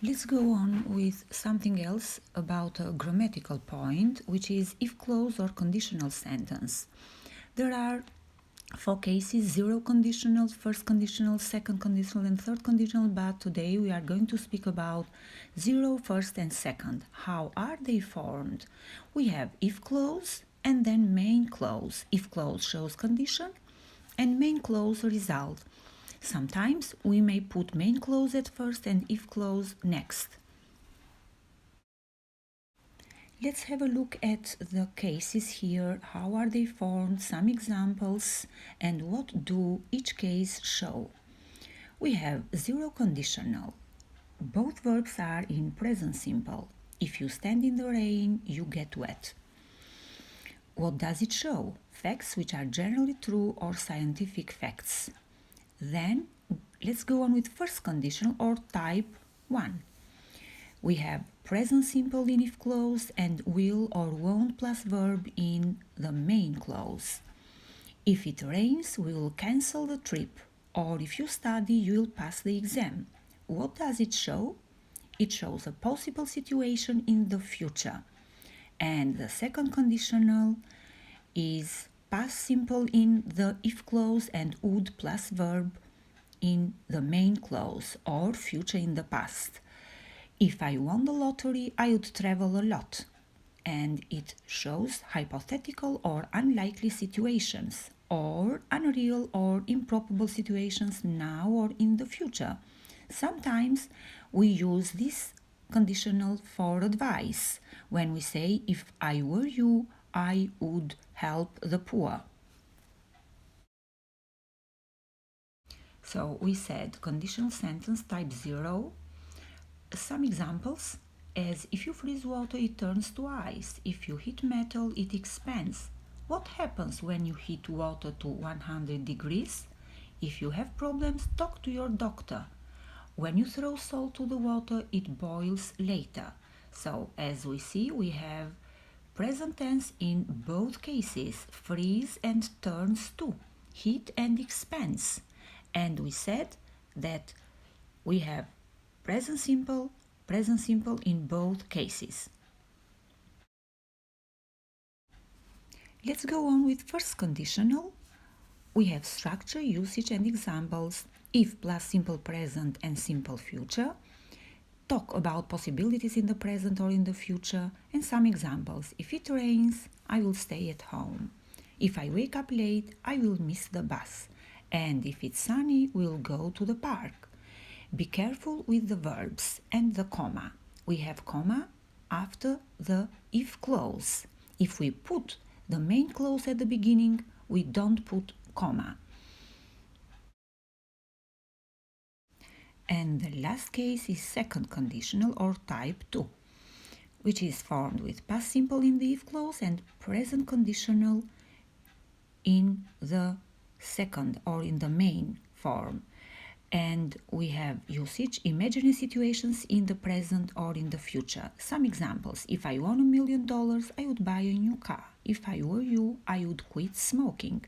Let's go on with something else about a grammatical point, which is if clause or conditional sentence. There are 4 cases: 0 conditional, first conditional, second conditional, and third conditional, but today we are going to speak about 0, first, and second. How are they formed? We have if clause and then main clause. If clause shows condition and main clause result. Sometimes we may put main clause at first and if clause next. Let's have a look at the cases here. How are they formed? Some examples and what do each case show. We have 0 conditional. Both verbs are in present simple. If you stand in the rain, you get wet. What does it show? Facts which are generally true or scientific facts. Then let's go on with first conditional or type 1. We have present simple in if clause and will or won't plus verb in the main clause. If it rains, we will cancel the trip, or if you study, you will pass the exam. What does it show? It shows a possible situation in the future. And the second conditional is past simple in the if clause and would plus verb in the main clause, or future in the past. If I won the lottery, I would travel a lot. And it shows hypothetical or unlikely situations, or unreal or improbable situations now or in the future. Sometimes we use this conditional for advice when we say, if I were you, I would help the poor. So we said conditional sentence type 0. Some examples as if you freeze water, it turns to ice. If you heat metal, it expands. What happens when you heat water to 100 degrees? If you have problems, talk to your doctor. When you throw salt to the water, it boils later. So as we see, we have present tense in both cases, freeze and turns to, heat and expands. And we said that we have present simple in both cases. Let's go on with first conditional. We have structure, usage, and examples. If plus simple present and simple future. Talk about possibilities in the present or in the future, and some examples. If it rains, I will stay at home. If I wake up late, I will miss the bus. And if it's sunny, we'll go to the park. Be careful with the verbs and the comma. We have comma after the if clause. If we put the main clause at the beginning, we don't put comma. And the last case is second conditional or type 2, which is formed with past simple in the if clause and present conditional in the second or in the main form. And we have usage, imaginary situations in the present or in the future. Some examples. If I won $1 million, I would buy a new car. If I were you, I would quit smoking.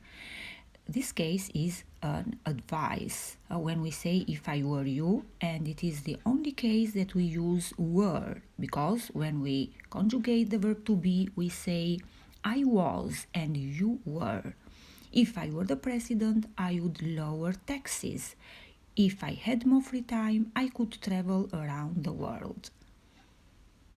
This case is an advice when we say if I were you, and it is the only case that we use were, because when we conjugate the verb to be, we say I was and you were. If I were the president, I would lower taxes. If I had more free time, I could travel around the world.